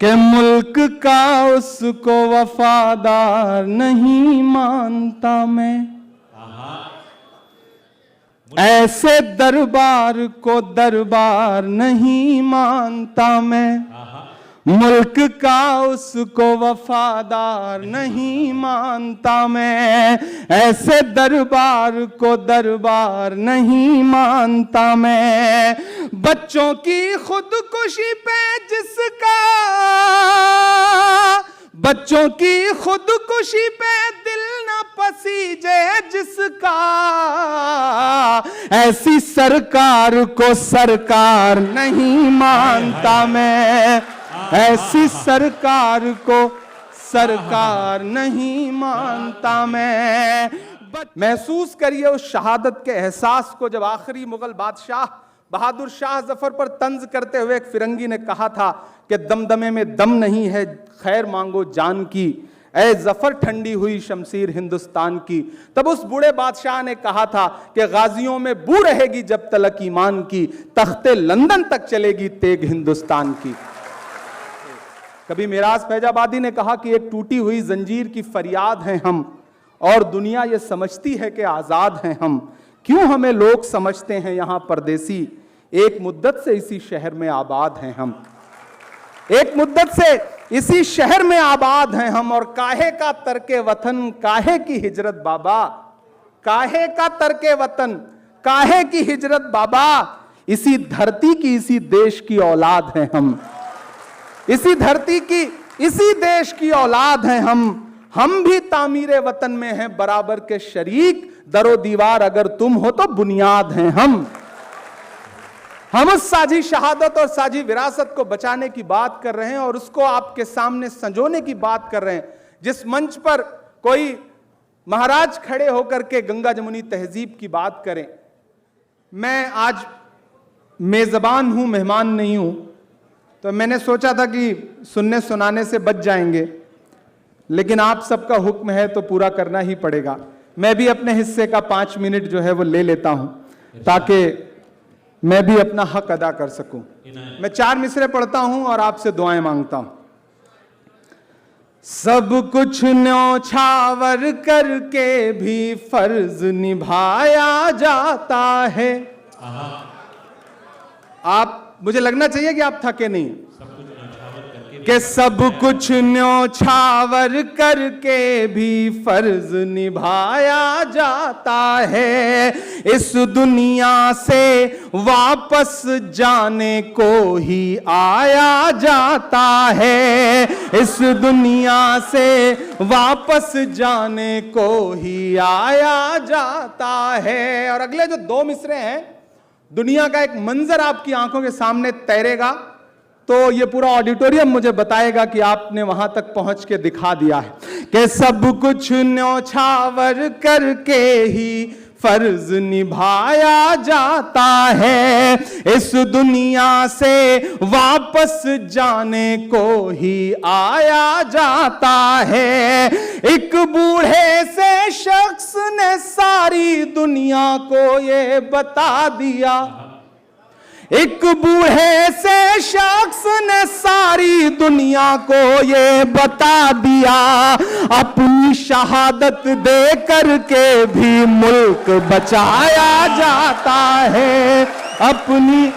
कि मुल्क का उसको वफादार नहीं मानता मैं, ऐसे दरबार को दरबार नहीं मानता मैं, मुल्क का उसको वफादार नहीं मानता मैं, ऐसे दरबार को दरबार नहीं मानता मैं। बच्चों की खुदकुशी पे जिसका, बच्चों की खुदकुशी पे दिल न पसीजे जिसका, ऐसी सरकार को सरकार नहीं मानता मैं, ऐसी सरकार को सरकार नहीं मानता मैं। महसूस करिए उस शहादत के एहसास को जब आखिरी मुगल बादशाह बहादुर शाह जफर पर तंज करते हुए एक फिरंगी ने कहा था कि दमदमे में दम नहीं है, खैर मांगो जान की, ऐ जफर ठंडी हुई शमशीर हिंदुस्तान की। तब उस बूढ़े बादशाह ने कहा था कि गाजियों में बू रहेगी जब तलक ईमान की, तख्ते लंदन तक चलेगी तेग हिंदुस्तान की। कभी मिराज फैजाबादी ने कहा कि एक टूटी हुई जंजीर की फरियाद हैं हम, और दुनिया ये समझती है कि आजाद हैं हम, क्यों हमें लोग समझते हैं यहां परदेसी, एक मुद्दत से इसी शहर में आबाद हैं हम, एक मुद्दत से इसी शहर में आबाद हैं हम। और काहे का तर्के वतन, काहे की हिजरत बाबा, काहे का तर्के वतन, काहे की हिजरत बाबा, इसी धरती की इसी देश की औलाद हैं हम, इसी धरती की इसी देश की औलाद हैं हम भी तामीरे वतन में हैं बराबर के शरीक, दरो दीवार अगर तुम हो तो बुनियाद हैं हम उस साजी शहादत और साजी विरासत को बचाने की बात कर रहे हैं और उसको आपके सामने संजोने की बात कर रहे हैं। जिस मंच पर कोई महाराज खड़े होकर के गंगा जमुनी तहजीब की बात करें, मैं आज मेजबान हूं, मेहमान नहीं हूं, तो मैंने सोचा था कि सुनने सुनाने से बच जाएंगे, लेकिन आप सबका हुक्म है तो पूरा करना ही पड़ेगा। मैं भी अपने हिस्से का 5 मिनट जो है वो ले लेता हूं ताकि मैं भी अपना हक अदा कर सकूं। मैं 4 मिसरे पढ़ता हूं और आपसे दुआएं मांगता हूं। सब कुछ न्योछावर करके भी फर्ज निभाया जाता है। आप, मुझे लगना चाहिए कि आप थके नहीं, कि सब कुछ न्योछावर करके भी फर्ज निभाया जाता है, इस दुनिया से वापस जाने को ही आया जाता है, इस दुनिया से वापस जाने को ही आया जाता है। और अगले जो 2 मिसरे हैं, दुनिया का एक मंजर आपकी आंखों के सामने तैरेगा तो ये पूरा ऑडिटोरियम मुझे बताएगा कि आपने वहां तक पहुंच के दिखा दिया है कि सब कुछ न्योछावर करके ही फर्ज निभाया जाता है, इस दुनिया से वापस जाने को ही आया जाता है। एक बूढ़े से शख्स ने सारी दुनिया को ये बता दिया, एक बूढ़े से शख्स ने सारी दुनिया को ये बता दिया, अपनी शहादत दे करके भी मुल्क बचाया जाता है, अपनी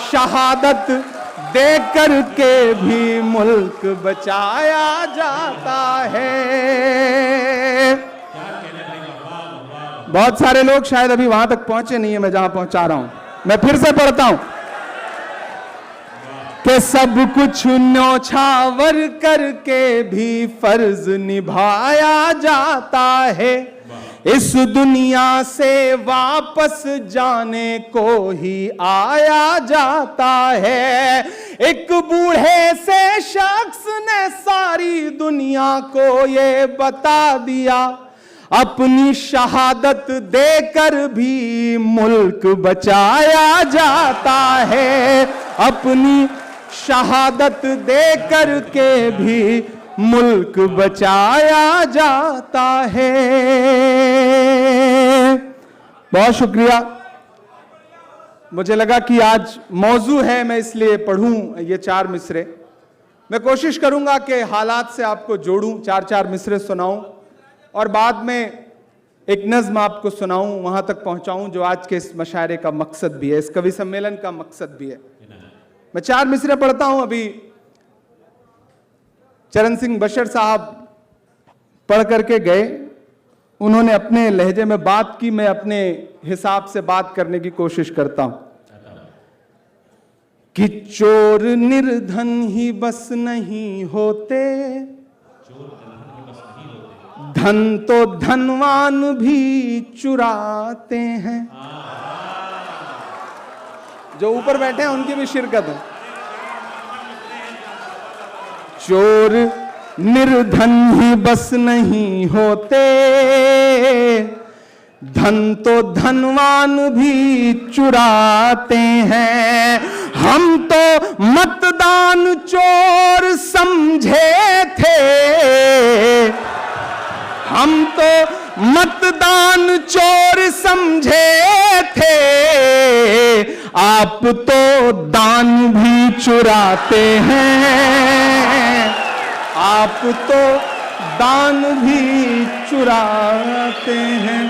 शहादत दे करके भी मुल्क बचाया जाता है। बहुत सारे लोग शायद अभी वहां तक पहुंचे नहीं है मैं जहां पहुंचा रहा हूं। मैं फिर से पढ़ता हूं कि सब कुछ न्योछावर करके भी फर्ज निभाया जाता है, इस दुनिया से वापस जाने को ही आया जाता है। एक बूढ़े से शख्स ने सारी दुनिया को ये बता दिया, अपनी शहादत देकर भी मुल्क बचाया जाता है, अपनी शहादत देकर के भी मुल्क बचाया जाता है। बहुत शुक्रिया। मुझे लगा कि आज मौजू है, मैं इसलिए पढ़ूं ये 4 मिसरे। मैं कोशिश करूंगा कि हालात से आपको जोड़ूं, 4-4 मिसरे सुनाऊं और बाद में एक नज्म आपको सुनाऊं, वहां तक पहुंचाऊं जो आज के इस मशायरे का मकसद भी है, इस कवि सम्मेलन का मकसद भी है। मैं 4 मिसरे पढ़ता हूं। अभी चरण सिंह बशर साहब पढ़ करके गए, उन्होंने अपने लहजे में बात की, मैं अपने हिसाब से बात करने की कोशिश करता हूं कि चोर निर्धन ही बस नहीं होते, धन तो धनवान भी चुराते हैं। जो ऊपर बैठे हैं उनकी भी शिरकत है। चोर निर्धन ही बस नहीं होते, धन तो धनवान भी चुराते हैं। हम तो मतदान चोर समझे थे, हम तो मतदान चोर समझे थे, आप तो दान भी चुराते हैं, आप तो दान भी चुराते हैं।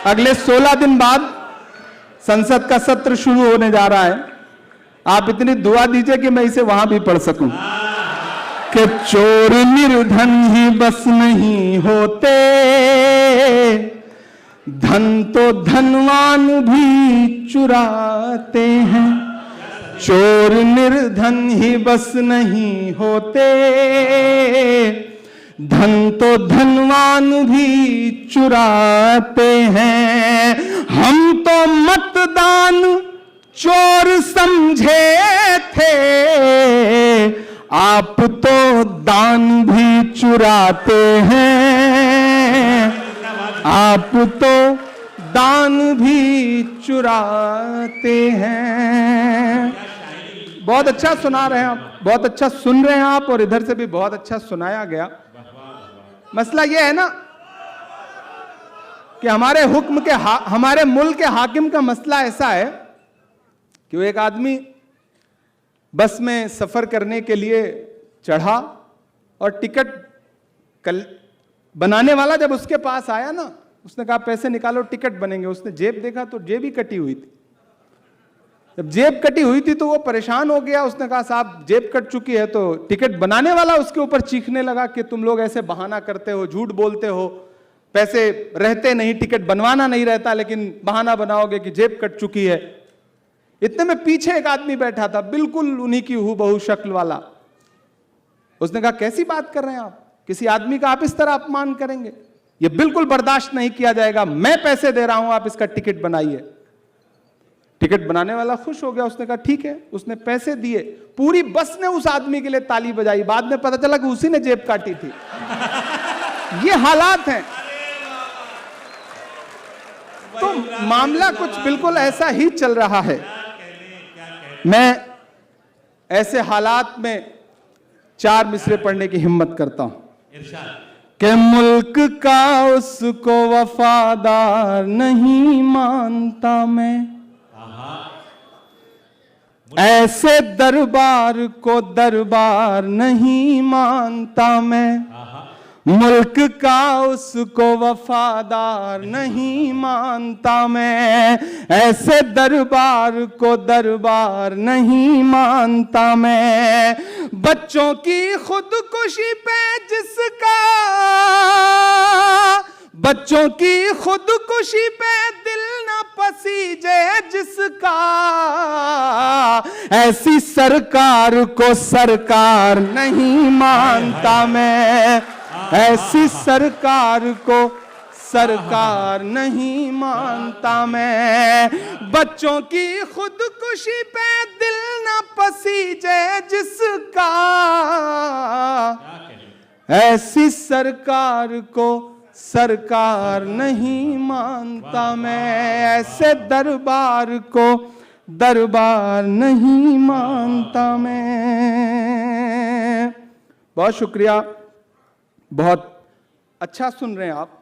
अगले 16 दिन बाद संसद का सत्र शुरू होने जा रहा है। आप इतनी दुआ दीजिए कि मैं इसे वहां भी पढ़ सकूं कि चोर निर्धन ही बस नहीं होते, धन तो धनवान भी चुराते हैं। चोर निर्धन ही बस नहीं होते, धन तो धनवान भी चुराते हैं। हम तो मतदान चोर समझे थे, आप तो दान भी चुराते हैं, आप तो दान भी चुराते हैं। बहुत अच्छा सुना रहे हैं आप, बहुत अच्छा सुन रहे हैं आप, और इधर से भी बहुत अच्छा सुनाया गया। मसला यह है ना कि हमारे हुक्म के हमारे मुल्क के हाकिम का मसला ऐसा है कि वो एक आदमी बस में सफर करने के लिए चढ़ा और टिकट बनाने वाला जब उसके पास आया ना, उसने कहा पैसे निकालो टिकट बनेंगे। उसने जेब देखा तो जेब ही कटी हुई थी। जब जेब कटी हुई थी तो वो परेशान हो गया। उसने कहा साहब जेब कट चुकी है। तो टिकट बनाने वाला उसके ऊपर चीखने लगा कि तुम लोग ऐसे बहाना करते हो, झूठ बोलते हो, पैसे रहते नहीं, टिकट बनवाना नहीं रहता, लेकिन बहाना बनाओगे कि जेब कट चुकी है। इतने में पीछे एक आदमी बैठा था, बिल्कुल उन्हीं की हूबहू शक्ल वाला। उसने कहा कैसी बात कर रहे हैं आप, किसी आदमी का आप इस तरह अपमान करेंगे, ये बिल्कुल बर्दाश्त नहीं किया जाएगा। मैं पैसे दे रहा हूं, आप इसका टिकट बनाइए। टिकट बनाने वाला खुश हो गया। उसने कहा ठीक है। उसने पैसे दिए। पूरी बस ने उस आदमी के लिए ताली बजाई। बाद में पता चला कि उसी ने जेब काटी थी। ये हालात हैं। तो मामला कुछ बिल्कुल ऐसा ही चल रहा है। मैं ऐसे हालात में 4 मिसरे पढ़ने की हिम्मत करता हूं कि मुल्क का उसको वफादार नहीं मानता मैं, ऐसे दरबार को दरबार नहीं मानता मैं। मुल्क का उसको वफादार नहीं मानता मैं, ऐसे दरबार को दरबार नहीं मानता मैं। बच्चों की खुदकुशी पे जिसका, बच्चों की खुदकुशी पे दिल न पसीजे जिसका, ऐसी सरकार को सरकार नहीं मानता मैं, ऐसी सरकार को सरकार नहीं मानता मैं। बच्चों की खुदकुशी पे दिल न पसीजे जिसका, ऐसी सरकार को सरकार नहीं मानता मैं, ऐसे दरबार को दरबार नहीं मानता मैं। बहुत शुक्रिया। बहुत अच्छा सुन रहे हैं आप।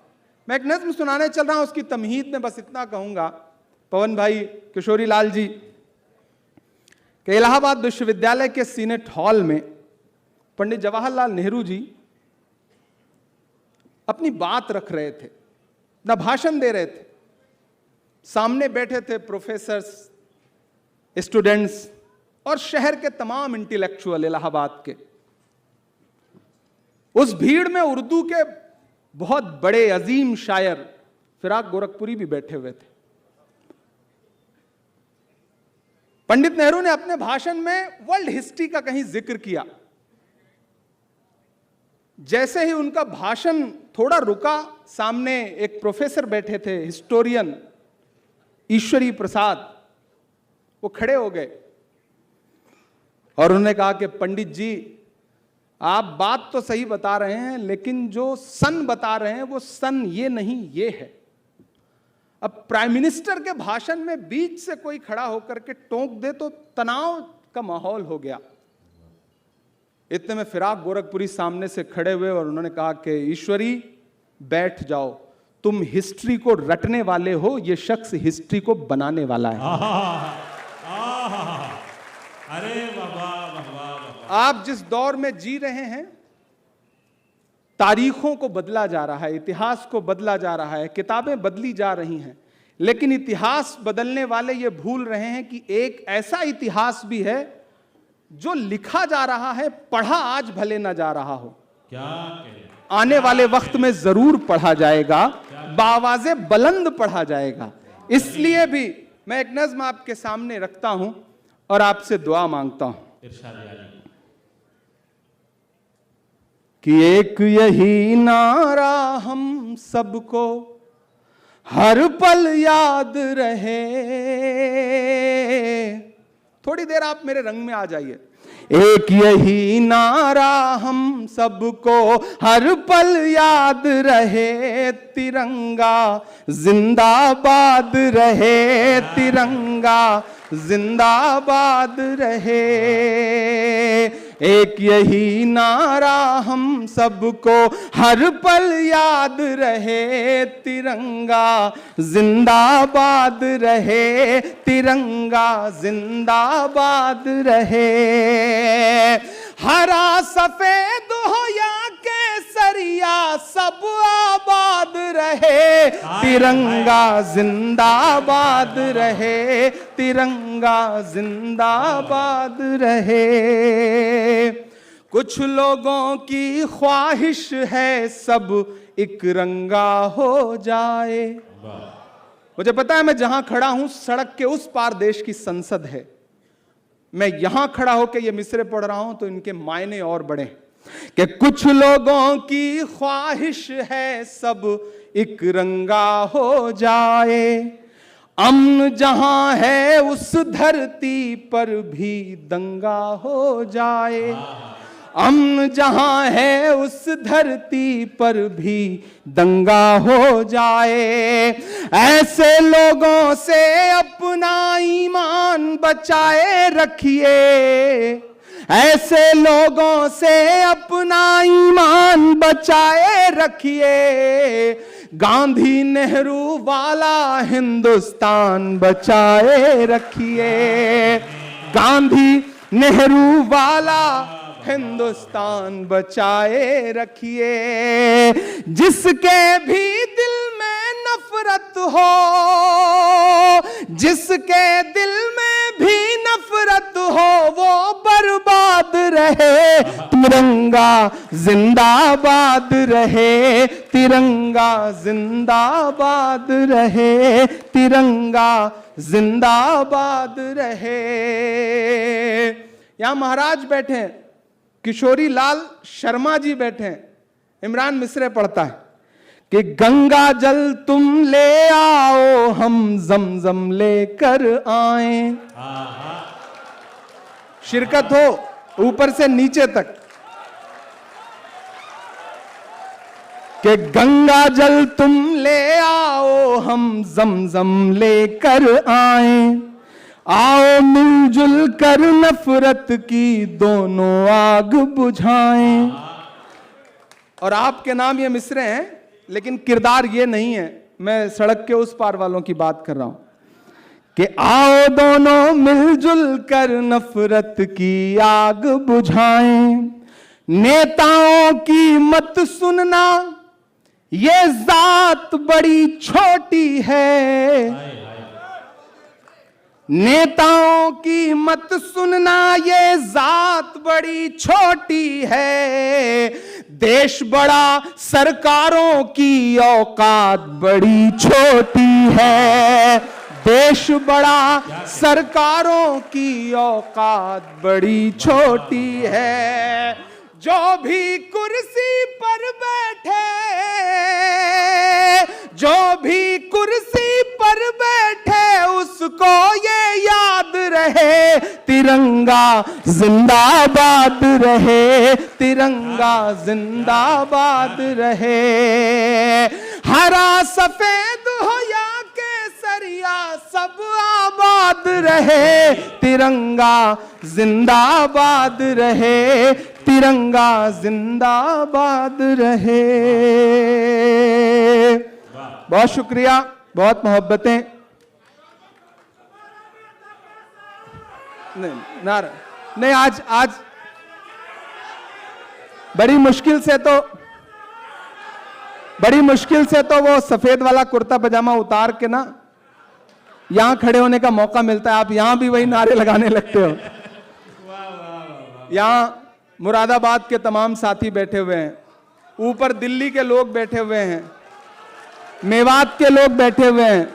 मैं एक नज्म सुनाने चल रहा हूं, उसकी तमहीद में बस इतना कहूंगा पवन भाई, किशोरी लाल जी, कि इलाहाबाद विश्वविद्यालय के सीनेट हॉल में पंडित जवाहरलाल नेहरू जी अपनी बात रख रहे थे, अपना भाषण दे रहे थे। सामने बैठे थे प्रोफेसर्स, स्टूडेंट्स और शहर के तमाम इंटेलेक्चुअल इलाहाबाद के। उस भीड़ में उर्दू के बहुत बड़े अजीम शायर फिराक गोरखपुरी भी बैठे हुए थे। पंडित नेहरू ने अपने भाषण में वर्ल्ड हिस्ट्री का कहीं जिक्र किया। जैसे ही उनका भाषण थोड़ा रुका, सामने एक प्रोफेसर बैठे थे, हिस्टोरियन ईश्वरी प्रसाद, वो खड़े हो गए और उन्होंने कहा कि पंडित जी, आप बात तो सही बता रहे हैं, लेकिन जो सन बता रहे हैं वो सन ये नहीं, ये है। अब प्राइम मिनिस्टर के भाषण में बीच से कोई खड़ा होकर के टोक दे तो तनाव का माहौल हो गया। इतने में फिराक गोरखपुरी सामने से खड़े हुए और उन्होंने कहा कि ईश्वरी बैठ जाओ, तुम हिस्ट्री को रटने वाले हो, ये शख्स हिस्ट्री को बनाने वाला है। अरे बाबा, आप जिस दौर में जी रहे हैं, तारीखों को बदला जा रहा है, इतिहास को बदला जा रहा है, किताबें बदली जा रही हैं, लेकिन इतिहास बदलने वाले ये भूल रहे हैं कि एक ऐसा इतिहास भी है जो लिखा जा रहा है, पढ़ा आज भले ना जा रहा हो, क्या कहे? आने वाले वक्त में जरूर पढ़ा जाएगा, बावाज़े बुलंद पढ़ा जाएगा। इसलिए भी मैं एक नज्म आपके सामने रखता हूं और आपसे दुआ मांगता हूं कि एक यही नारा हम सबको हर पल याद रहे। थोड़ी देर आप मेरे रंग में आ जाइए। एक यही नारा हम सबको हर पल याद रहे, तिरंगा जिंदाबाद रहे, तिरंगा जिंदाबाद रहे। एक यही नारा हम सबको हर पल याद रहे, तिरंगा जिंदाबाद रहे, तिरंगा जिंदाबाद रहे। हरा सफेद हो या केसरिया सब आबाद रहे, तिरंगा जिंदाबाद रहे, तिरंगा जिंदाबाद रहे। कुछ लोगों की ख्वाहिश है सब एक रंगा हो जाए। मुझे पता है मैं जहां खड़ा हूं सड़क के उस पार देश की संसद है, मैं यहां खड़ा होकर ये मिसरे पढ़ रहा हूं तो इनके मायने और बड़े कि कुछ लोगों की ख्वाहिश है सब एक रंगा हो जाए। अमन जहां है उस धरती पर भी दंगा हो जाए। अमन जहां है उस धरती पर भी दंगा हो जाए। ऐसे लोगों से अपना ईमान बचाए रखिए, ऐसे लोगों से अपना ईमान बचाए रखिए। गांधी नेहरू वाला हिंदुस्तान बचाए रखिए, गांधी नेहरू वाला हिंदुस्तान बचाए रखिए। जिसके भी दिल में नफरत हो, जिसके दिल में भी नफरत हो, वो बर्बाद रहे, तिरंगा जिंदाबाद रहे, तिरंगा जिंदाबाद रहे, तिरंगा जिंदाबाद रहे। यहां महाराज बैठे हैं, किशोरी लाल शर्मा जी बैठे हैं, इमरान मिसरे पढ़ता है कि गंगा जल तुम ले आओ, हम जमजम लेकर आए। शिरकत हो ऊपर से नीचे तक कि गंगा जल तुम ले आओ, हम जमजम लेकर आए। आओ मिलजुल कर नफरत की दोनों आग बुझाएं। और आपके नाम ये मिसरे हैं, लेकिन किरदार ये नहीं है। मैं सड़क के उस पार वालों की बात कर रहा हूं कि आओ दोनों मिलजुल कर नफरत की आग बुझाएं। नेताओं की मत सुनना, ये जात बड़ी छोटी है। नेताओं की मत सुनना, ये जात बड़ी छोटी है। देश बड़ा, सरकारों की औकात बड़ी छोटी है। देश बड़ा, सरकारों की औकात बड़ी छोटी है। जो भी कुर्सी पर बैठे, जो भी कुर्सी पर बैठे, उसको ये याद रहे, तिरंगा जिंदाबाद रहे, तिरंगा जिंदाबाद रहे। हरा सफेद हो या केसरिया, सब आबाद रहे, तिरंगा जिंदाबाद रहे, तिरंगा जिंदाबाद रहे। बहुत शुक्रिया, बहुत मोहब्बतें। नहीं, आज बड़ी मुश्किल से तो वो सफेद वाला कुर्ता पजामा उतार के ना यहां खड़े होने का मौका मिलता है। आप यहां भी वही नारे लगाने लगते हो। यहां मुरादाबाद के तमाम साथी बैठे हुए हैं, ऊपर दिल्ली के लोग बैठे हुए हैं, मेवात के लोग बैठे हुए हैं,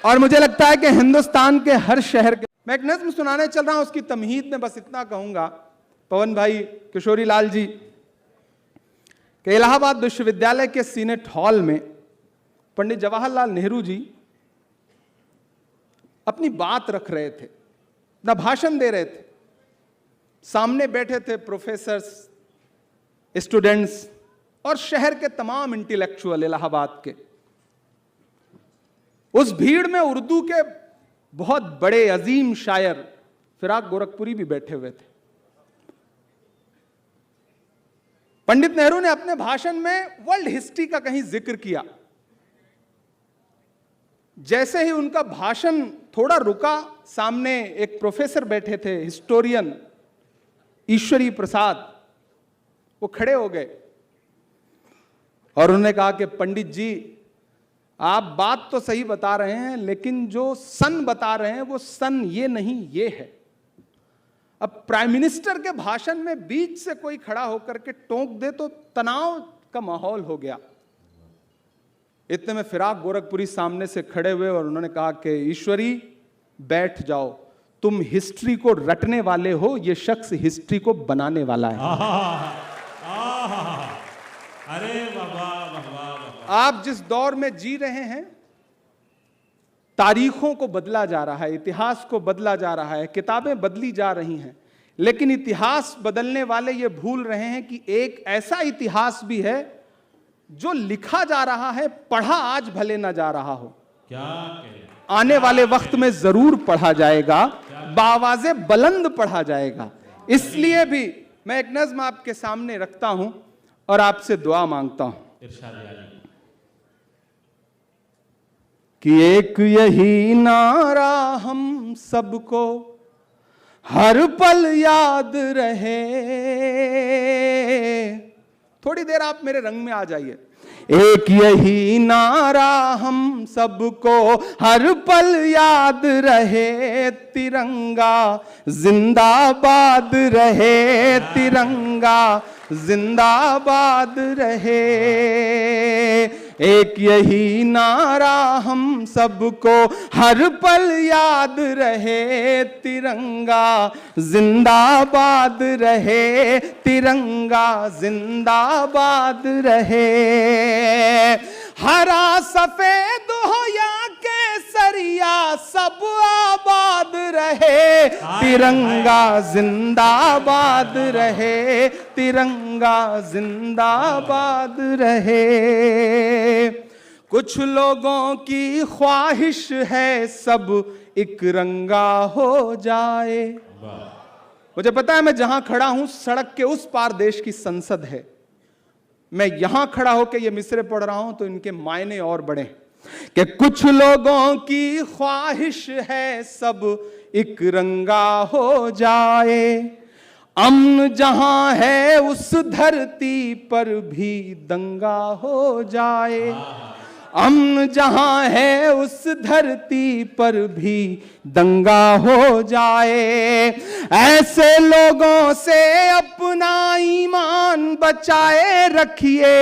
और मुझे लगता है कि हिंदुस्तान के हर शहर के। मैं एक नज्म सुनाने चल रहा हूं, उसकी तमहीद में बस इतना कहूंगा, पवन भाई, किशोरी लाल जी, कि इलाहाबाद विश्वविद्यालय के सीनेट हॉल में पंडित जवाहरलाल नेहरू जी अपनी बात रख रहे थे, अपना भाषण दे रहे थे। सामने बैठे थे प्रोफेसर्स, स्टूडेंट्स और शहर के तमाम इंटेलेक्चुअल इलाहाबाद के। उस भीड़ में उर्दू के बहुत बड़े अजीम शायर फिराक गोरखपुरी भी बैठे हुए थे। पंडित नेहरू ने अपने भाषण में वर्ल्ड हिस्ट्री का कहीं जिक्र किया। जैसे ही उनका भाषण थोड़ा रुका, सामने एक प्रोफेसर बैठे थे, हिस्टोरियन ईश्वरी प्रसाद, वो खड़े हो गए और उन्होंने कहा कि पंडित जी, आप बात तो सही बता रहे हैं, लेकिन जो सन बता रहे हैं वो सन ये नहीं, ये है। अब प्राइम मिनिस्टर के भाषण में बीच से कोई खड़ा होकर के टोक दे तो तनाव का माहौल हो गया। इतने में फिराक गोरखपुरी सामने से खड़े हुए और उन्होंने कहा कि ईश्वरी, बैठ जाओ, तुम हिस्ट्री को रटने वाले हो, ये शख्स हिस्ट्री को बनाने वाला है। अरे बाबा, बाबा। आप जिस दौर में जी रहे हैं, तारीखों को बदला जा रहा है, इतिहास को बदला जा रहा है, किताबें बदली जा रही हैं, लेकिन इतिहास बदलने वाले ये भूल रहे हैं कि एक ऐसा इतिहास भी है जो लिखा जा रहा है, पढ़ा आज भले ना जा रहा हो, क्या कहे? आने वाले वक्त में जरूर पढ़ा जाएगा, बावाज़े बुलंद पढ़ा जाएगा। इसलिए भी मैं एक नज्म आपके सामने रखता हूं और आपसे दुआ मांगता हूं इरशाद यारी। कि एक यही नारा हम सबको हर पल याद रहे। थोड़ी देर आप मेरे रंग में आ जाइए। एक यही नारा हम सबको हर पल याद रहे, तिरंगा जिंदाबाद रहे, तिरंगा जिंदाबाद रहे। एक यही नारा हम सबको हर पल याद रहे, तिरंगा जिंदाबाद रहे, तिरंगा जिंदाबाद रहे। हरा सफेद हो या केसरिया, सब आबाद रहे, तिरंगा जिंदाबाद रहे, तिरंगा जिंदाबाद रहे। कुछ लोगों की ख्वाहिश है सब एक रंगा हो जाए। मुझे पता है मैं जहां खड़ा हूं सड़क के उस पार देश की संसद है, मैं यहां खड़ा होकर ये मिसरे पढ़ रहा हूं तो इनके मायने और बड़े कि कुछ लोगों की ख्वाहिश है सब एक रंगा हो जाए, अमन जहां है उस धरती पर भी दंगा हो जाए, अमन जहां है उस धरती पर भी दंगा हो जाए। ऐसे लोगों से अपना ईमान बचाए रखिए,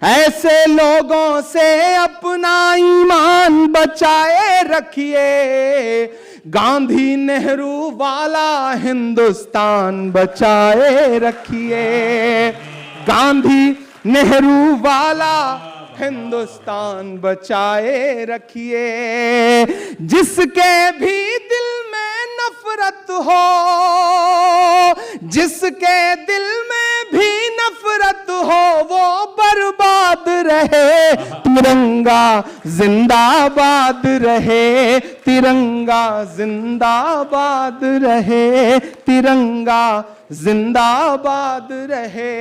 ऐसे लोगों से अपना ईमान बचाए रखिए, गांधी नेहरू वाला हिंदुस्तान बचाए रखिए, गांधी नेहरू वाला हिंदुस्तान बचाए रखिए। जिसके भी दिल में नफरत हो, जिसके दिल में भी नफरत हो वो बर्बाद रहे, तिरंगा जिंदाबाद रहे, तिरंगा जिंदाबाद रहे, तिरंगा जिंदाबाद रहे।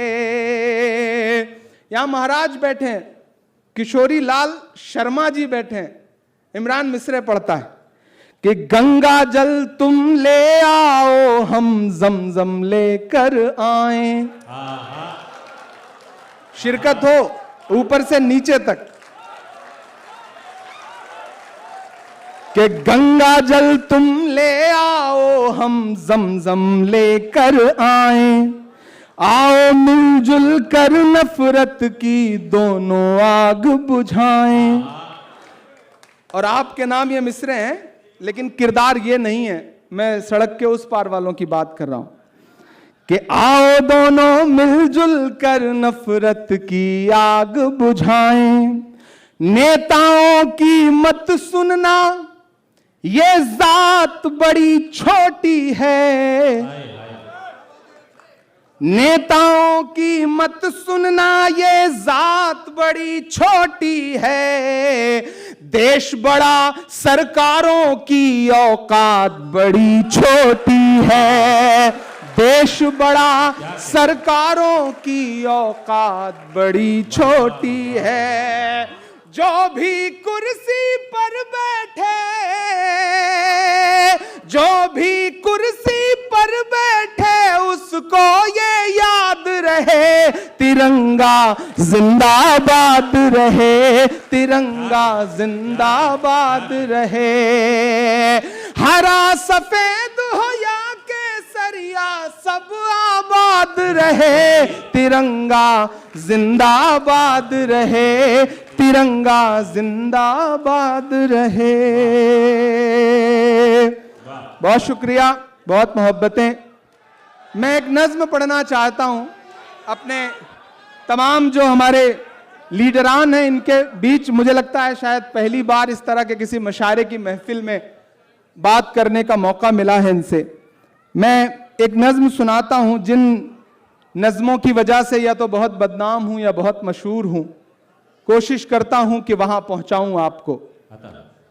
यहां महाराज बैठे हैं, किशोरी लाल शर्मा जी बैठे हैं, इमरान मिसरे पढ़ता है कि गंगा जल तुम ले आओ हम जमजम लेकर आए। शिरकत हो ऊपर से नीचे तक कि गंगा जल तुम ले आओ हम जमजम लेकर आए, आओ मिलजुल कर नफरत की दोनों आग बुझाएं। और आपके नाम ये मिसरे हैं लेकिन किरदार ये नहीं है, मैं सड़क के उस पार वालों की बात कर रहा हूं कि आओ दोनों मिलजुल कर नफरत की आग बुझाएं। नेताओं की मत सुनना ये जात बड़ी छोटी है, नेताओं की मत सुनना ये जात बड़ी छोटी है, देश बड़ा सरकारों की औकात बड़ी छोटी है, देश बड़ा सरकारों की औकात बड़ी छोटी है। जो भी कुर्सी पर बैठे, जो भी कुर्सी पर बैठे उसको ये याद रहे, तिरंगा जिंदाबाद रहे, तिरंगा जिंदाबाद रहे। हरा सफेद हो या केसरिया सब आबाद रहे, तिरंगा जिंदाबाद रहे, तिरंगा जिंदाबाद रहे। बहुत शुक्रिया, बहुत मोहब्बतें। मैं एक नज्म पढ़ना चाहता हूं अपने तमाम जो हमारे लीडरान हैं इनके बीच। मुझे लगता है शायद पहली बार इस तरह के किसी मशारे की महफिल में बात करने का मौका मिला है इनसे। मैं एक नज्म सुनाता हूं जिन नज्मों की वजह से या तो बहुत बदनाम हूं या बहुत मशहूर हूं। कोशिश करता हूं कि वहां पहुंचाऊं आपको।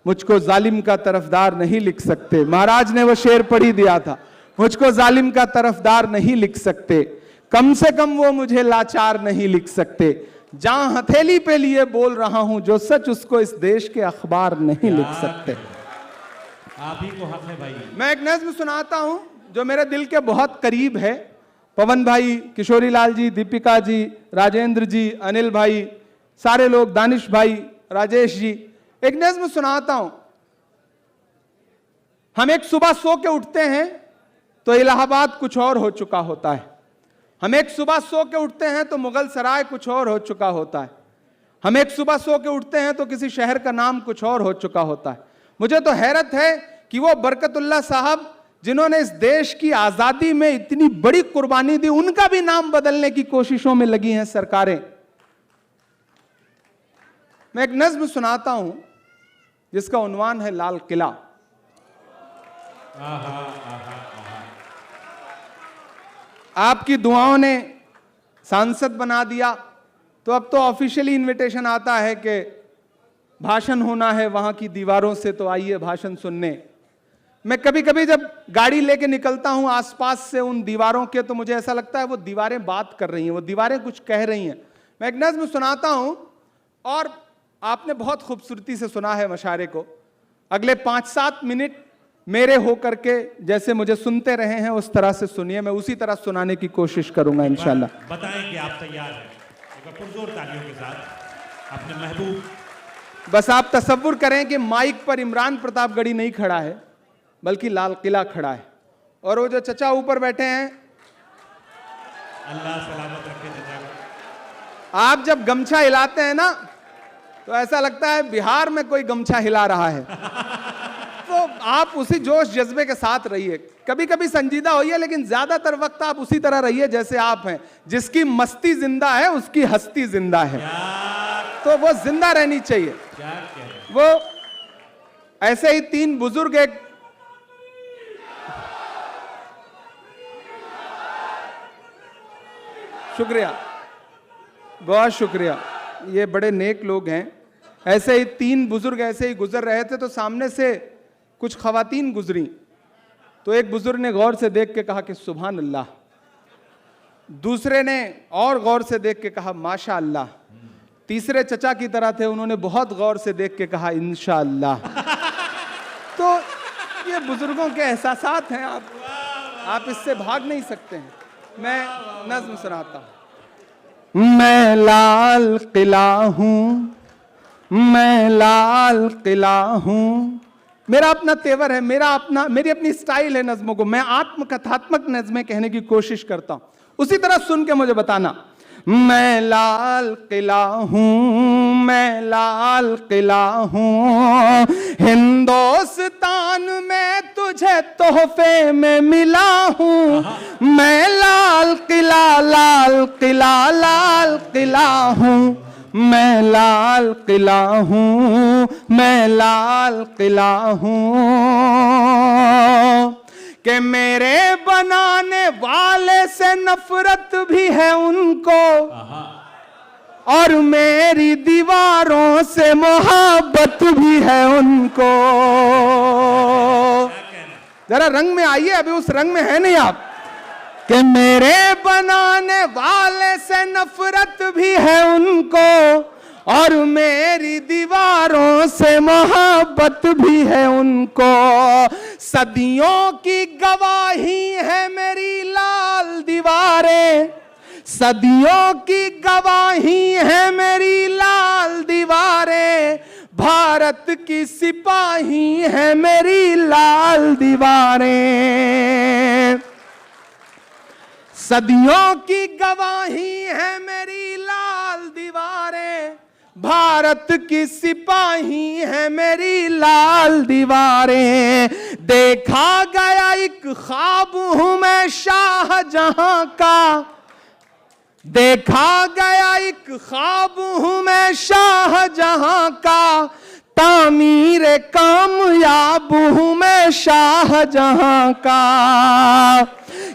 मुझको जालिम का तरफदार नहीं लिख सकते, महाराज ने वो शेर पढ़ ही दिया था, मुझको जालिम का तरफदार नहीं लिख सकते, कम से कम वो मुझे लाचार नहीं लिख सकते, जहां हथेली पे लिए बोल रहा हूं जो सच उसको इस देश के अखबार नहीं लिख सकते। आप ही को हक है भाई। मैं एक नज्म सुनाता हूं जो मेरे दिल के बहुत करीब है। पवन भाई, किशोरी लाल जी, दीपिका जी, राजेंद्र जी, अनिल भाई, सारे लोग, दानिश भाई, राजेश जी, एक नज्म सुनाता हूं। हम एक सुबह सो के उठते हैं तो इलाहाबाद कुछ और हो चुका होता है, हम एक सुबह सो के उठते हैं तो मुगल सराय कुछ और हो चुका होता है, हम एक सुबह सो के उठते हैं तो किसी शहर का नाम कुछ और हो चुका होता है। मुझे तो हैरत है कि वो बरकतुल्ला साहब जिन्होंने इस देश की आजादी में इतनी बड़ी कुर्बानी दी, उनका भी नाम बदलने की कोशिशों में लगी हैं सरकारें। मैं एक नज्म सुनाता हूं जिसका उन्वान है लाल किला। आपकी दुआओं ने सांसद बना दिया तो अब तो ऑफिशियली इनविटेशन आता है कि भाषण होना है वहां की दीवारों से, तो आइए भाषण सुनने। मैं कभी कभी जब गाड़ी लेके निकलता हूं आसपास से उन दीवारों के, तो मुझे ऐसा लगता है वो दीवारें बात कर रही हैं, वो दीवारें कुछ कह रही हैं। मैं एक नज़्म सुनाता हूं और आपने बहुत खूबसूरती से सुना है मशारे को। अगले 5-7 मिनट मेरे होकर के जैसे मुझे सुनते रहे हैं उस तरह से सुनिए, मैं उसी तरह सुनाने की कोशिश करूंगा इंशाल्लाह। बताएं कि आप तैयार हैं। एक बार पुरजोर तालियों के साथ अपने महबूब। बस आप तसव्वुर करें कि माइक पर इमरान प्रतापगढ़ी नहीं खड़ा है बल्कि लाल किला खड़ा है, और वो जो चचा ऊपर बैठे हैं, अल्लाह सलामत रखे चचा को। आप जब गमछा हिलाते हैं ना तो ऐसा लगता है बिहार में कोई गमछा हिला रहा है। तो आप उसी जोश जज्बे के साथ रहिए, कभी कभी संजीदा होइए, लेकिन ज्यादातर वक्त आप उसी तरह रहिए जैसे आप हैं। जिसकी मस्ती जिंदा है उसकी हस्ती जिंदा है, तो वो जिंदा रहनी चाहिए। वो ऐसे ही 3 बुजुर्ग, एक शुक्रिया, बहुत शुक्रिया, ये बड़े नेक लोग हैं। ऐसे ही 3 बुजुर्ग ऐसे ही गुजर रहे थे, तो सामने से कुछ खवातीन गुजरी, तो एक बुजुर्ग ने गौर से देख के कहा कि सुभान अल्लाह, दूसरे ने और गौर से देख के कहा माशा अल्लाह, तीसरे चचा की तरह थे, उन्होंने बहुत गौर से देख के कहा इंशाअल्लाह। तो ये बुजुर्गों के एहसासात हैं, आप इससे भाग नहीं सकते हैं। मैं नज्म सुनाता हूं। मैं लाल किला हूं, मैं लाल किला हूं, मेरा अपना तेवर है, मेरी अपनी स्टाइल है नज्मों को। मैं आत्मकथात्मक नज्में कहने की कोशिश करता हूं, उसी तरह सुन के मुझे बताना। मैं लाल किला हूं, मैं लाल किला हूं, हिंदुस्तान में तुझे तोहफे में मिला हूं। मैं लाल किला, लाल किला, लाल किला हूं, मैं लाल किला हूं, मैं लाल किला हूं, कि मेरे बनाने वाले से नफरत भी है उनको, और मेरी दीवारों से मोहब्बत भी है उनको। जरा रंग में आइए, अभी उस रंग में है नहीं आप। कि मेरे बनाने वाले से नफरत भी है उनको, और मेरी दीवारों से मोहब्बत भी है उनको। सदियों की गवाही है मेरी लाल दीवारें, सदियों की गवाही है मेरी लाल दीवारें, भारत की सिपाही है मेरी लाल दीवारें। सदियों की गवाही है मेरी लाल दीवारें, भारत की सिपाही है मेरी लाल दीवारें। देखा गया एक ख्वाब हूं मैं शाहजहां का, देखा गया एक ख्वाब हूं मैं शाहजहां का, तामीर कामयाब हूं मैं शाहजहां का।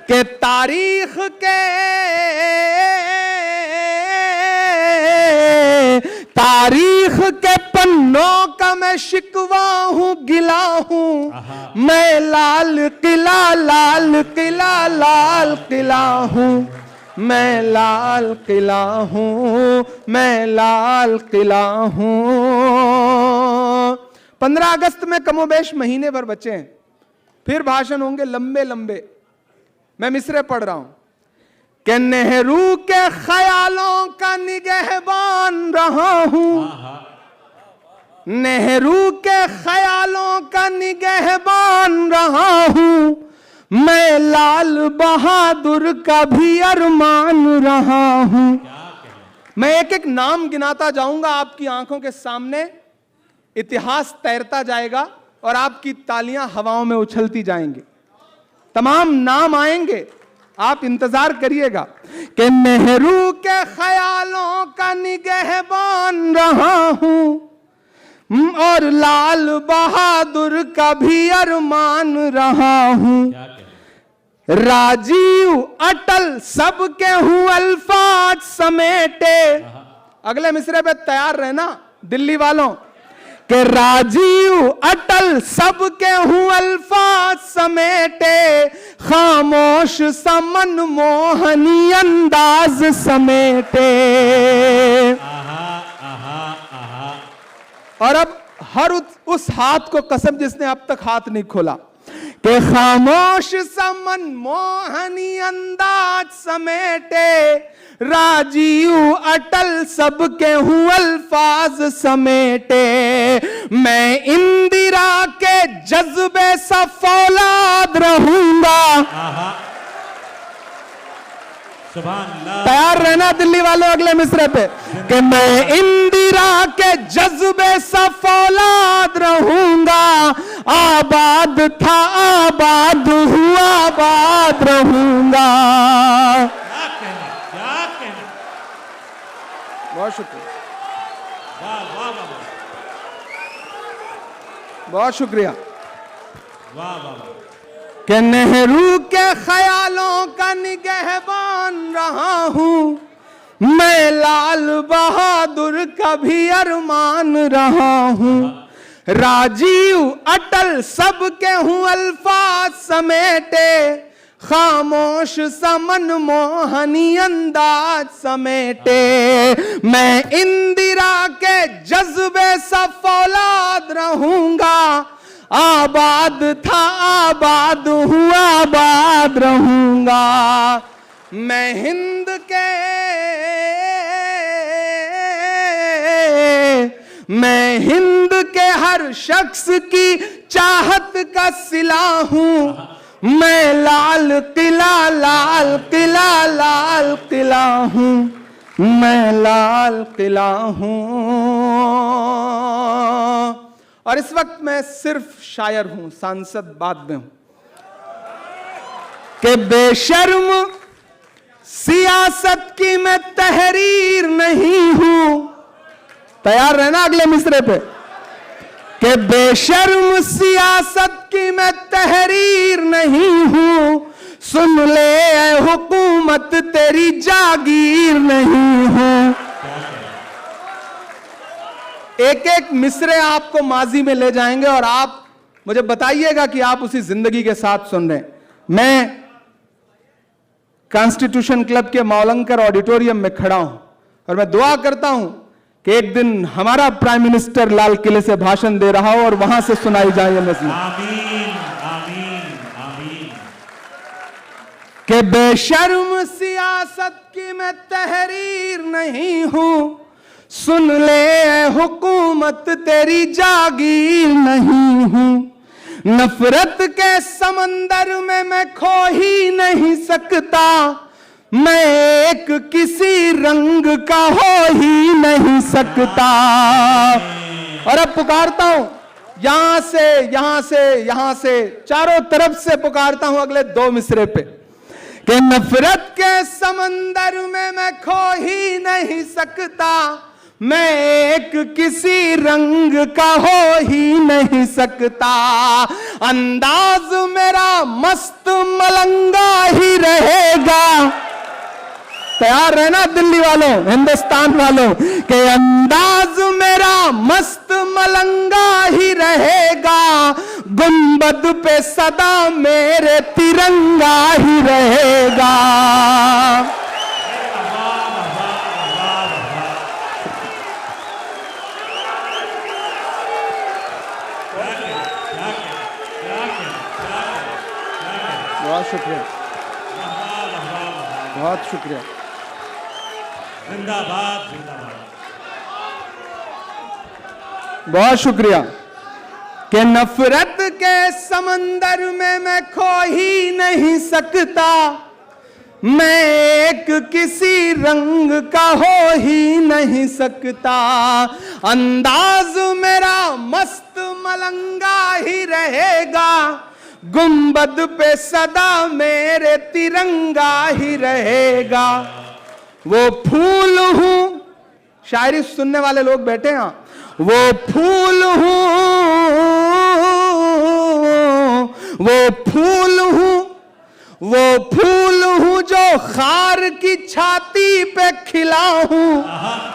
कि तारीख के पन्नों का मैं शिकवा हूं, गिला हूं। मैं लाल किला, लाल किला, लाल किला हूं, मैं लाल किला हूं, मैं लाल किला हूं। 15 अगस्त में कमोबेश महीने भर बचे हैं, फिर भाषण होंगे लंबे लंबे। मैं मिसरे पढ़ रहा हूं कि नेहरू के ख्यालों का निगहबान रहा हूं, नेहरू के ख्यालों का निगहबान रहा हूं। मैं लाल बहादुर का भी अरमान रहा हूं। मैं एक एक नाम गिनाता जाऊंगा, आपकी आंखों के सामने इतिहास तैरता जाएगा और आपकी तालियां हवाओं में उछलती जाएंगी। तमाम नाम आएंगे, आप इंतजार करिएगा। कि नेहरू के ख्यालों का निगहबान रहा हूं, और लाल बहादुर का भी अरमान रहा हूं। राजीव अटल सबके हूं अल्फाज समेटे। अगले मिसरे पे तैयार रहना दिल्ली वालों। कि राजीव अटल सबके हूं अल्फाज समेटे, खामोश समन मोहनी अंदाज समेटे। और अब हर उस हाथ को कसम जिसने अब तक हाथ नहीं खोला, कि खामोश समन मोहनी अंदाज समेटे, राजीव अटल सबके हूं अल्फाज समेटे। मैं इंदिरा के जज्बे सा फौलाद रहूंगा। तैयार रहना दिल्ली वालों अगले मिसरे पे, कि मैं इंदिरा के जज्बे सा फौलाद रहूंगा। आबाद था आबाद हुआ आबाद रहूंगा। बहुत शुक्रिया, बहुत शुक्रिया। कि नेहरू के ख्यालों का निगहबान रहा हूं, मैं लाल बहादुर का भी अरमान रहा हूं। राजीव अटल सबके हूं अल्फाज समेटे, खामोश समन मोहनी अंदाज समेटे। मैं इंदिरा के जज्बे सा फौलाद रहूंगा। आबाद था आबाद हुआ आबाद रहूंगा। मैं हिंद के हर शख्स की चाहत का सिला हूं। मैं लाल किला लाल किला लाल किला हूं। मैं लाल किला हूं। और इस वक्त मैं सिर्फ शायर हूं, सांसद बाद में हूं। कि बेशर्म सियासत की मैं तहरीर नहीं हूं। तैयार रहना अगले मिसरे पे, कि बेशर्म सियासत की मैं तहरीर नहीं हूं। सुन ले ऐ हुकूमत तेरी जागीर नहीं हूं। एक एक मिसरे आपको माजी में ले जाएंगे और आप मुझे बताइएगा कि आप उसी जिंदगी के साथ सुन रहे हैं। मैं कॉन्स्टिट्यूशन क्लब के मौलंकर ऑडिटोरियम में खड़ा हूं और मैं दुआ करता हूं कि एक दिन हमारा प्राइम मिनिस्टर लाल किले से भाषण दे रहा हो और वहां से सुनाई जाए ये नज़्म। आमीन, आमीन, आमीन। कि बेशर्म सियासत की मैं तहरीर नहीं हूं। सुन ले हुकूमत तेरी जागीर नहीं हूं। नफरत के समंदर में मैं खो ही नहीं सकता। मैं एक किसी रंग का हो ही नहीं सकता। और अब पुकारता हूं यहां से यहां से यहां से चारों तरफ से पुकारता हूं अगले दो मिसरे पे, कि नफरत के समंदर में मैं खो ही नहीं सकता। मैं एक किसी रंग का हो ही नहीं सकता। अंदाज मेरा मस्त मलंगा ही रहेगा। तैयार रहना दिल्ली वालों, हिंदुस्तान वालों, कि अंदाज मेरा मस्त मलंगा ही रहेगा। गुंबद पे सदा मेरे तिरंगा ही रहेगा। बहुत शुक्रिया, बहुत शुक्रिया। जिंदाबाद, जिंदाबाद। बहुत शुक्रिया। कि नफरत के समंदर में मैं खो ही नहीं सकता। मैं एक किसी रंग का हो ही नहीं सकता। अंदाज मेरा मस्त मलंगा ही रहेगा। गुंबद पे सदा मेरे तिरंगा ही रहेगा। वो फूल हूं, शायरी सुनने वाले लोग बैठे हैं। वो फूल हूं, वो फूल हूं, वो फूल हूं जो खार की छाती पे खिला हूं,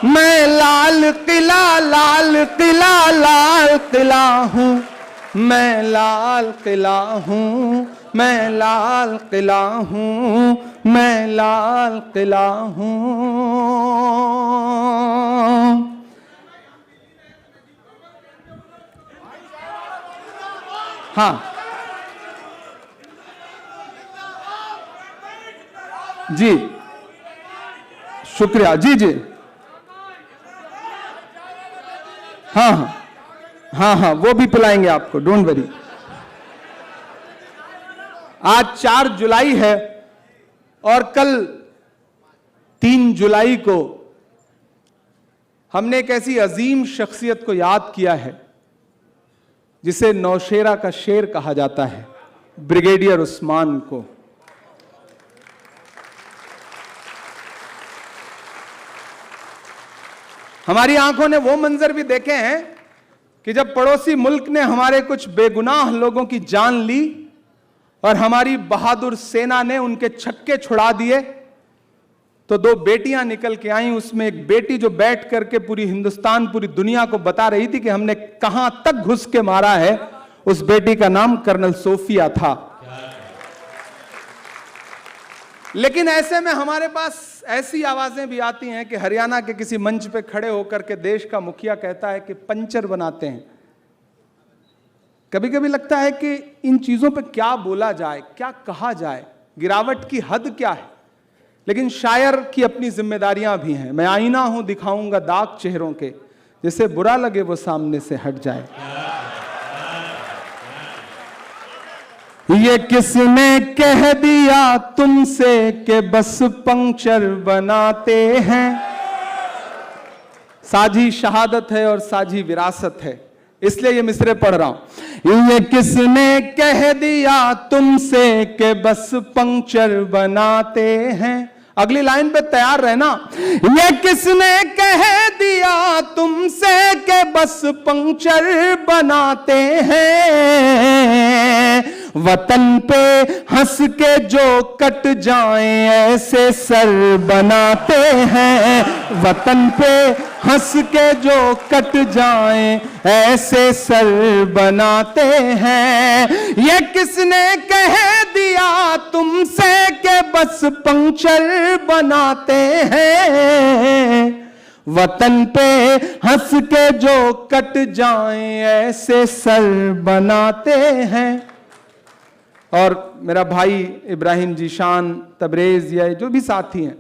मैं लाल किला लाल किला लाल किला हूं, मैं लाल किला हूं, मैं लाल किला हूं, मैं लाल किला हूं। हाँ जी, शुक्रिया जी जी। हाँ हाँ हाँ हाँ, वो भी पिलाएंगे आपको, डोंट वरी। आज 4 जुलाई है और कल 3 जुलाई को हमने एक ऐसी अजीम शख्सियत को याद किया है जिसे नौशेरा का शेर कहा जाता है, ब्रिगेडियर उस्मान को। हमारी आंखों ने वो मंजर भी देखे हैं कि जब पड़ोसी मुल्क ने हमारे कुछ बेगुनाह लोगों की जान ली और हमारी बहादुर सेना ने उनके छक्के छुड़ा दिए, तो 2 बेटियां निकल के आईं। उसमें एक बेटी जो बैठ करके पूरी हिंदुस्तान, पूरी दुनिया को बता रही थी कि हमने कहां तक घुस के मारा है। उस बेटी का नाम कर्नल सोफिया था। लेकिन ऐसे में हमारे पास ऐसी आवाजें भी आती हैं कि हरियाणा के किसी मंच पे खड़े होकर के देश का मुखिया कहता है कि पंचर बनाते हैं। कभी कभी लगता है कि इन चीजों पे क्या बोला जाए, क्या कहा जाए, गिरावट की हद क्या है। लेकिन शायर की अपनी जिम्मेदारियां भी हैं। मैं आईना हूं दिखाऊंगा दाग चेहरों के, जिसे बुरा लगे वो सामने से हट जाए। ये किसने कह दिया तुमसे कि बस पंक्चर बनाते हैं। साझी शहादत है और साझी विरासत है, इसलिए ये मिसरे पढ़ रहा हूं। ये किसने कह दिया तुमसे कि बस पंक्चर बनाते हैं। अगली लाइन पे तैयार रहना। ये किसने कह दिया तुमसे कि बस पंक्चर बनाते हैं। वतन पे हंस के जो कट जाएं ऐसे सर बनाते हैं। वतन पे हंस के जो कट जाएं ऐसे सर बनाते हैं। ये किसने कह दिया तुमसे कि बस पंक्चर बनाते हैं। वतन पे हंस के जो कट जाएं ऐसे सर बनाते हैं। और मेरा भाई इब्राहिम जीशान, तबरेज, या जो भी साथी हैं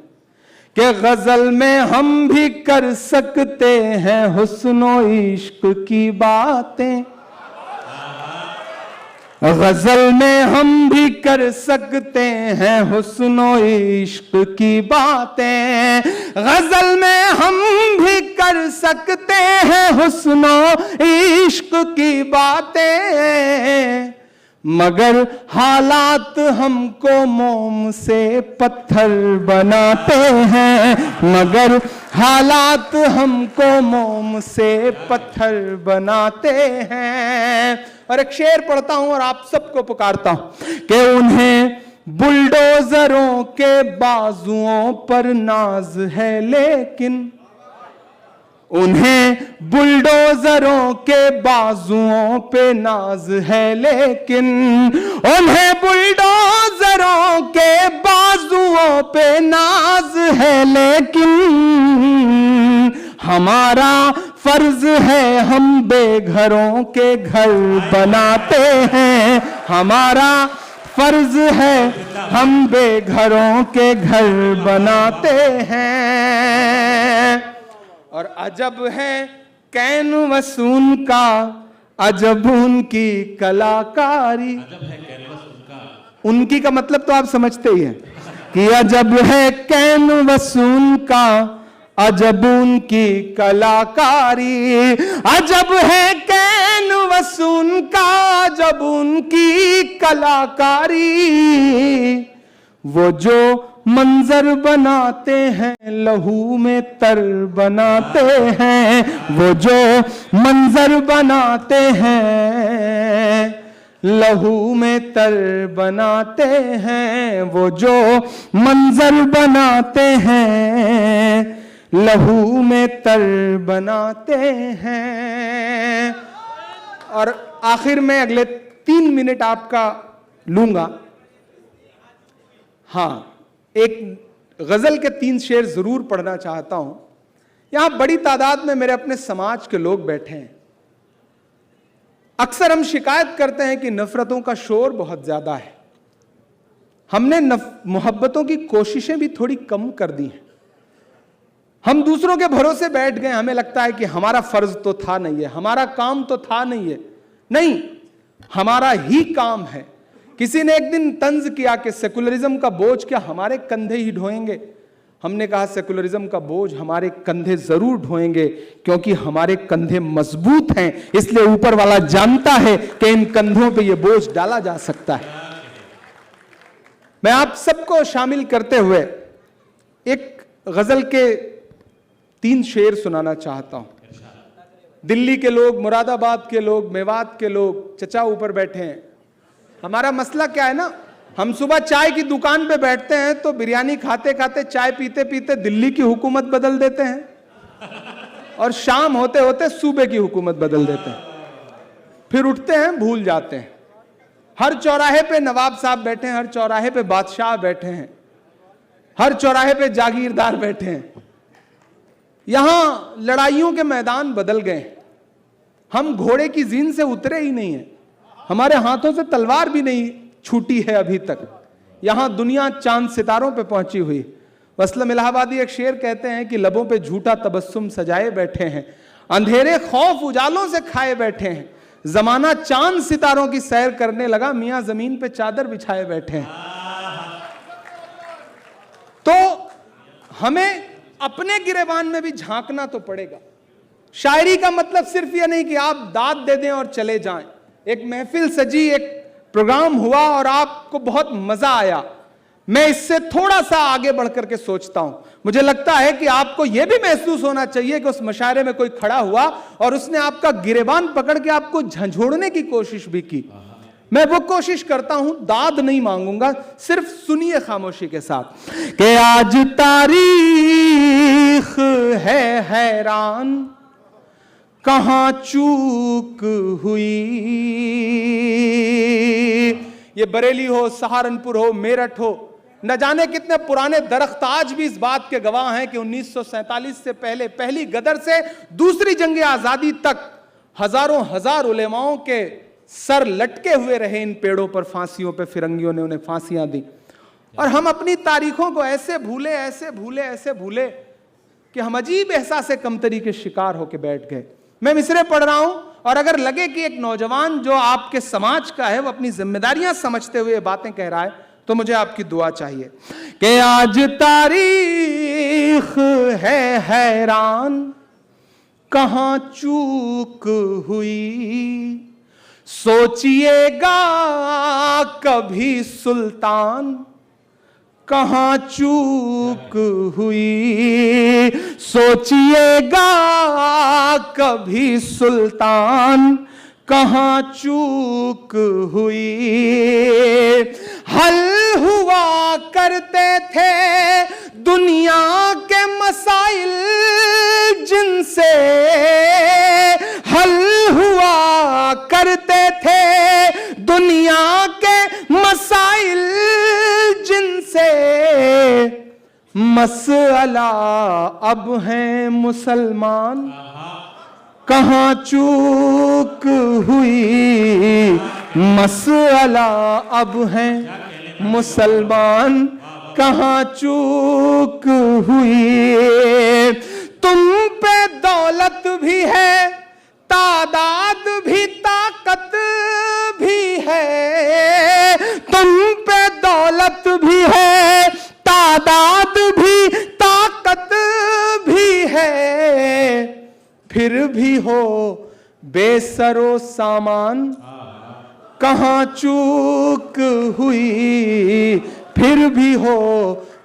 कि गजल में हम भी कर सकते हैं हुस्नो इश्क की बातें। गजल में हम भी कर सकते हैं हुस्नो इश्क की बातें। गजल में हम भी कर सकते हैं हुस्नो इश्क की बातें। मगर हालात हमको मोम से पत्थर बनाते हैं। मगर हालात हमको मोम से पत्थर बनाते हैं। और एक शेर पढ़ता हूं और आप सबको पुकारता हूं कि उन्हें बुलडोजरों के बाजुओं पर नाज है, लेकिन उन्हें बुलडोजरों के बाजुओं पे नाज है, लेकिन उन्हें बुलडोजरों के बाजुओं पे नाज है, लेकिन हमारा फर्ज है हम बेघरों के घर बनाते हैं। हमारा फर्ज है हम बेघरों के घर बनाते हैं। और अजब है कैनवस उनका, अजब उनकी कलाकारी। उनकी का मतलब तो आप समझते ही हैं कि अजब है कैनवस उनका, अजब उनकी कलाकारी। अजब है कैनवस उनका, अजब उनकी कलाकारी। वो जो मंजर बनाते हैं लहू में तर बनाते हैं। वो जो मंजर बनाते हैं लहू में तर बनाते हैं वो जो मंजर बनाते हैं, लहू में तर बनाते हैं। और आखिर में अगले 3 मिनट आपका लूंगा। हां, एक गजल के 3 शेर जरूर पढ़ना चाहता हूं। यहां बड़ी तादाद में मेरे अपने समाज के लोग बैठे हैं। अक्सर हम शिकायत करते हैं कि नफरतों का शोर बहुत ज्यादा है। हमने मोहब्बतों की कोशिशें भी थोड़ी कम कर दी हैं। हम दूसरों के भरोसे बैठ गए। हमें लगता है कि हमारा फर्ज तो था नहीं है, हमारा काम तो था नहीं है। नहीं, हमारा ही काम है। किसी ने एक दिन तंज किया कि सेकुलरिज्म का बोझ क्या हमारे कंधे ही ढोएंगे। हमने कहा सेकुलरिज्म का बोझ हमारे कंधे जरूर ढोएंगे, क्योंकि हमारे कंधे मजबूत हैं। इसलिए ऊपर वाला जानता है कि इन कंधों पे ये बोझ डाला जा सकता है। मैं आप सबको शामिल करते हुए एक गजल के 3 शेर सुनाना चाहता हूं। दिल्ली के लोग, मुरादाबाद के लोग, मेवात के लोग, चचा ऊपर बैठे हैं। हमारा मसला क्या है ना, हम सुबह चाय की दुकान पे बैठते हैं तो बिरयानी खाते खाते, चाय पीते पीते दिल्ली की हुकूमत बदल देते हैं, और शाम होते होते सूबे की हुकूमत बदल देते हैं। फिर उठते हैं, भूल जाते हैं। हर चौराहे पे नवाब साहब बैठे हैं, हर चौराहे पे बादशाह बैठे हैं, हर चौराहे पे जागीरदार बैठे हैं। यहां लड़ाइयों के मैदान बदल गए। हम घोड़े की जीन से उतरे ही नहीं है, हमारे हाथों से तलवार भी नहीं छूटी है अभी तक। यहां दुनिया चांद सितारों पे पहुंची हुई। वसलम इलाहाबादी एक शेर कहते हैं कि लबों पे झूठा तबस्सुम सजाए बैठे हैं, अंधेरे खौफ उजालों से खाए बैठे हैं। जमाना चांद सितारों की सैर करने लगा, मियां जमीन पे चादर बिछाए बैठे हैं। तो हमें अपने गिरेबान में भी झांकना तो पड़ेगा। शायरी का मतलब सिर्फ यह नहीं कि आप दाद दे दें और चले जाएं। एक महफिल सजी, एक प्रोग्राम हुआ और आपको बहुत मजा आया। मैं इससे थोड़ा सा आगे बढ़कर के सोचता हूं। मुझे लगता है कि आपको यह भी महसूस होना चाहिए कि उस मशायरे में कोई खड़ा हुआ और उसने आपका गिरेबान पकड़ के आपको झंझोड़ने की कोशिश भी की। मैं वो कोशिश करता हूं, दाद नहीं मांगूंगा, सिर्फ सुनिए खामोशी के साथ कि आज तारीख है हैरान, कहां चूक हुई। ये बरेली हो, सहारनपुर हो, मेरठ हो, न जाने कितने पुराने दरख्त आज भी इस बात के गवाह हैं कि 1947 से पहले, पहली गदर से दूसरी जंग आजादी तक हजारों हजार उलेमाओं के सर लटके हुए रहे इन पेड़ों पर। फांसियों पे फिरंगियों ने उन्हें फांसियां दी। और हम अपनी तारीखों को ऐसे भूले, ऐसे भूले, ऐसे भूले कि हम अजीब एहसास कमतरी के शिकार होकर बैठ गए। मैं मिसरे पढ़ रहा हूं और अगर लगे कि एक नौजवान जो आपके समाज का है वो अपनी जिम्मेदारियां समझते हुए बातें कह रहा है, तो मुझे आपकी दुआ चाहिए कि आज तारीख है हैरान, कहां चूक हुई। सोचिएगा कभी सुल्तान, कहां चूक हुई। सोचिएगा कभी सुल्तान, कहां चूक हुई। हल हुआ करते थे दुनिया के मसाइल जिनसे, हल हुआ करते थे दुनिया के मसाइल जिनसे। मसला अब हैं मुसलमान, कहां चूक हुई। मसला अब हैं मुसलमान, कहां चूक हुई। तुम पे दौलत भी है, तादाद भी, ताकत भी है। तुम पे दौलत भी है, तादाद भी, ताकत भी है। फिर भी हो बेसरो सामान, कहां चूक हुई। फिर भी हो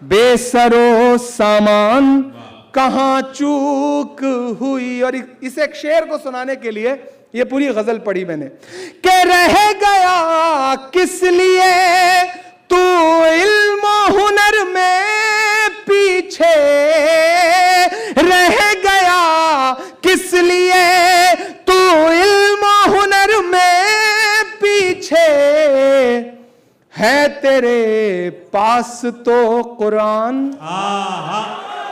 बेसरो सामान, कहां चूक हुई। और इस एक शेर को सुनाने के लिए ये पूरी गजल पढ़ी मैंने कि रह गया किस लिए तू इल्म हुनर में पीछे, रह गया किस लिए तू इल्म हुनर में पीछे, है तेरे पास तो कुरान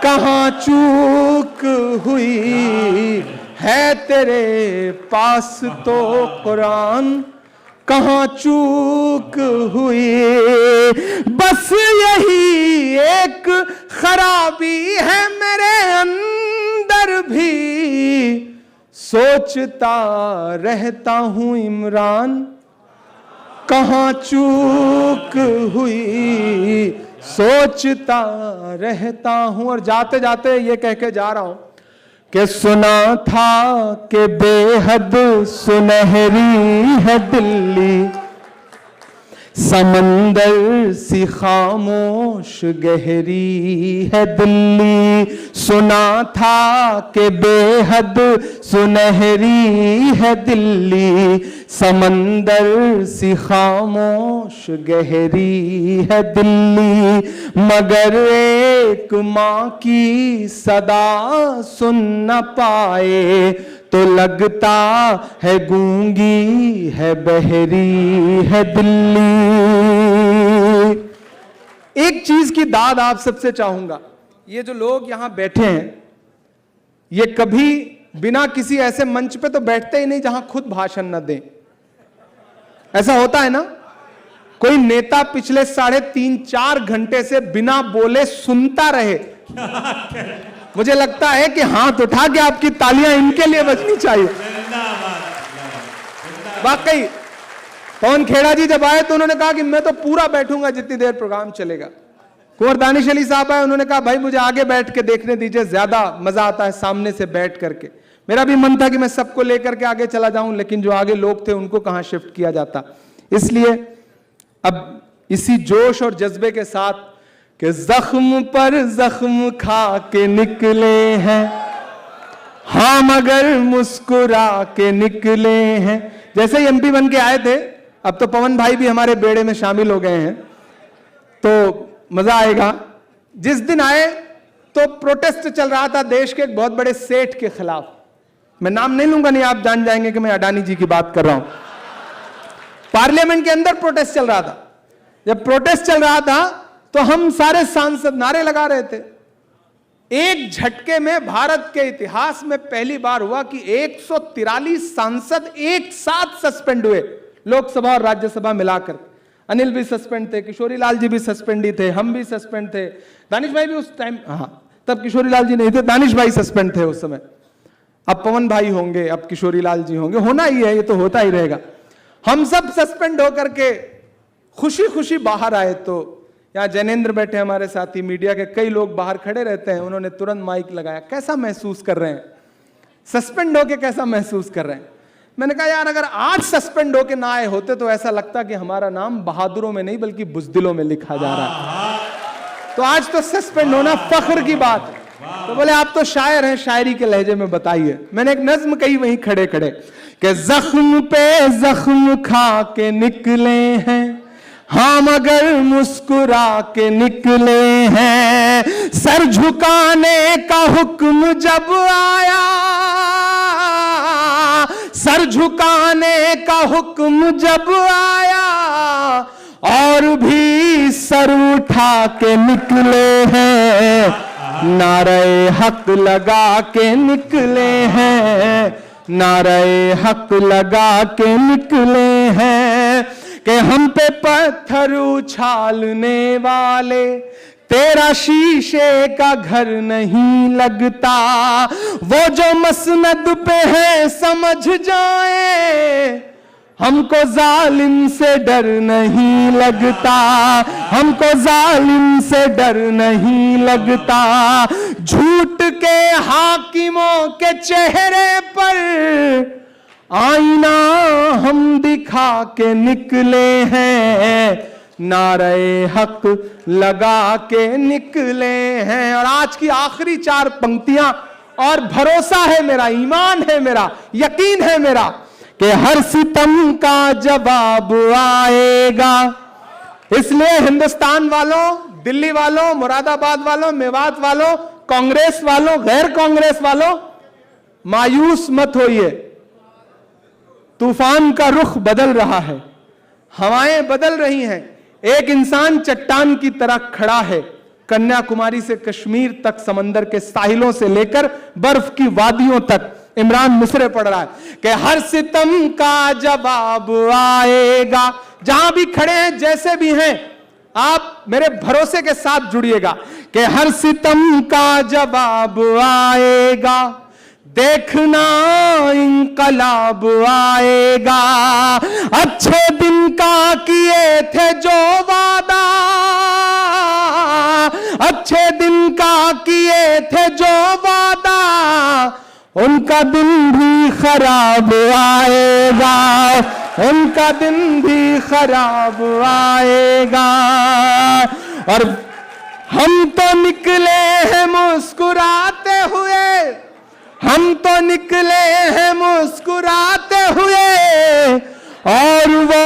कहां चूक हुई, है तेरे पास तो कुरान कहां चूक हुई। बस यही एक खराबी है मेरे अंदर भी, सोचता रहता हूं इमरान कहां चूक हुई, सोचता रहता हूं। और जाते जाते ये कह के जा रहा हूं कि सुना था कि बेहद सुनहरी है दिल्ली, समंदर सी खामोश गहरी है दिल्ली, सुना था कि बेहद सुनहरी है दिल्ली, समंदर सी खामोश गहरी है दिल्ली, मगर एक माँ की सदा सुन न पाए तो लगता है गूंगी है बहरी है दिल्ली। एक चीज की दाद आप सबसे चाहूंगा, ये जो लोग यहां बैठे हैं ये कभी बिना किसी ऐसे मंच पे तो बैठते ही नहीं जहां खुद भाषण न दें। ऐसा होता है ना, कोई नेता पिछले 3.5-4 घंटे से बिना बोले सुनता रहे, मुझे लगता है कि हाथ उठा के आपकी तालियां इनके लिए बजनी चाहिए। वाकई पवन खेड़ा जी जब आए तो उन्होंने कहा कि मैं तो पूरा बैठूंगा जितनी देर प्रोग्राम चलेगा। कुंवर दानिश अली साहब आए, उन्होंने कहा भाई मुझे आगे बैठ के देखने दीजिए, ज्यादा मजा आता है सामने से बैठ करके। मेरा भी मन था कि मैं सबको लेकर के आगे चला जाऊं, लेकिन जो आगे लोग थे उनको कहां शिफ्ट किया जाता। इसलिए अब इसी जोश और जज्बे के साथ कि जख्म पर जख्म खा के निकले हैं, हाँ मगर मुस्कुरा के निकले हैं। जैसे ही एमपी बन के आए थे, अब तो पवन भाई भी हमारे बेड़े में शामिल हो गए हैं, तो मजा आएगा। जिस दिन आए तो प्रोटेस्ट चल रहा था देश के एक बहुत बड़े सेठ के खिलाफ, मैं नाम नहीं लूंगा, नहीं आप जान जाएंगे कि मैं अडानी जी की बात कर रहा हूं। पार्लियामेंट के अंदर प्रोटेस्ट चल रहा था। जब प्रोटेस्ट चल रहा था तो हम सारे सांसद नारे लगा रहे थे। एक झटके में भारत के इतिहास में पहली बार हुआ कि 143 सांसद एक साथ सस्पेंड हुए, लोकसभा और राज्यसभा मिलाकर। अनिल भी सस्पेंड थे, किशोरी लाल जी भी सस्पेंड ही थे, हम भी सस्पेंड थे, दानिश भाई भी उस टाइम, हाँ तब किशोरी लाल जी नहीं थे, दानिश भाई सस्पेंड थे उस समय। अब पवन भाई होंगे, अब किशोरी लाल जी होंगे, होना ही है, ये तो होता ही रहेगा। हम सब सस्पेंड होकर के खुशी खुशी बाहर आए तो यहाँ जैनेंद्र बैठे हमारे साथी, मीडिया के कई लोग बाहर खड़े रहते हैं, उन्होंने तुरंत माइक लगाया, कैसा महसूस कर रहे हैं, सस्पेंड होके कैसा महसूस कर रहे हैं। मैंने कहा यार अगर आज सस्पेंड होके ना आए होते तो ऐसा लगता कि हमारा नाम बहादुरों में नहीं बल्कि बुज़दिलों में लिखा जा रहा है, तो आज तो सस्पेंड होना फख्र की बात है। तो बोले आप तो शायर हैं, शायरी के लहजे में बताइए। मैंने एक नज्म कही वहीं खड़े खड़े कि जख्म पे जख्म खा के निकले हैं, हाँ मगर मुस्कुरा के निकले हैं। सर झुकाने का हुक्म जब आया, सर झुकाने का हुक्म जब आया, और भी सर उठा के निकले हैं, नारे हक लगा के निकले हैं, नारे हक लगा के निकले हैं। कि हम पे पत्थर उछालने वाले तेरा शीशे का घर नहीं लगता, वो जो मसनद पे है समझ जाए, हमको जालिम से डर नहीं लगता, हमको जालिम से डर नहीं लगता। झूठ के हाकिमों के चेहरे पर आईना हम दिखा के निकले हैं, नारे हक लगा के निकले हैं। और आज की आखिरी 4 पंक्तियां, और भरोसा है मेरा, ईमान है मेरा, यकीन है मेरा कि हर सितम का जवाब आएगा। इसलिए हिंदुस्तान वालों, दिल्ली वालों, मुरादाबाद वालों, मेवात वालों, कांग्रेस वालों, गैर कांग्रेस वालों, मायूस मत होइए। तूफान का रुख बदल रहा है, हवाएं बदल रही हैं। एक इंसान चट्टान की तरह खड़ा है, कन्याकुमारी से कश्मीर तक, समंदर के साहिलों से लेकर बर्फ की वादियों तक। इमरान मिसरे पढ़ रहा है कि हर सितम का जवाब आएगा। जहां भी खड़े हैं, जैसे भी हैं, आप मेरे भरोसे के साथ जुड़िएगा कि हर सितम का जवाब आएगा। देखना इंकलाब आएगा। अच्छे दिन का किए थे जो वादा, अच्छे दिन का किए थे जो वादा, उनका दिन भी खराब आएगा, उनका दिन भी खराब आएगा। और हम तो निकले हैं मुस्कुराते हुए, हम तो निकले हैं मुस्कुराते हुए, और वो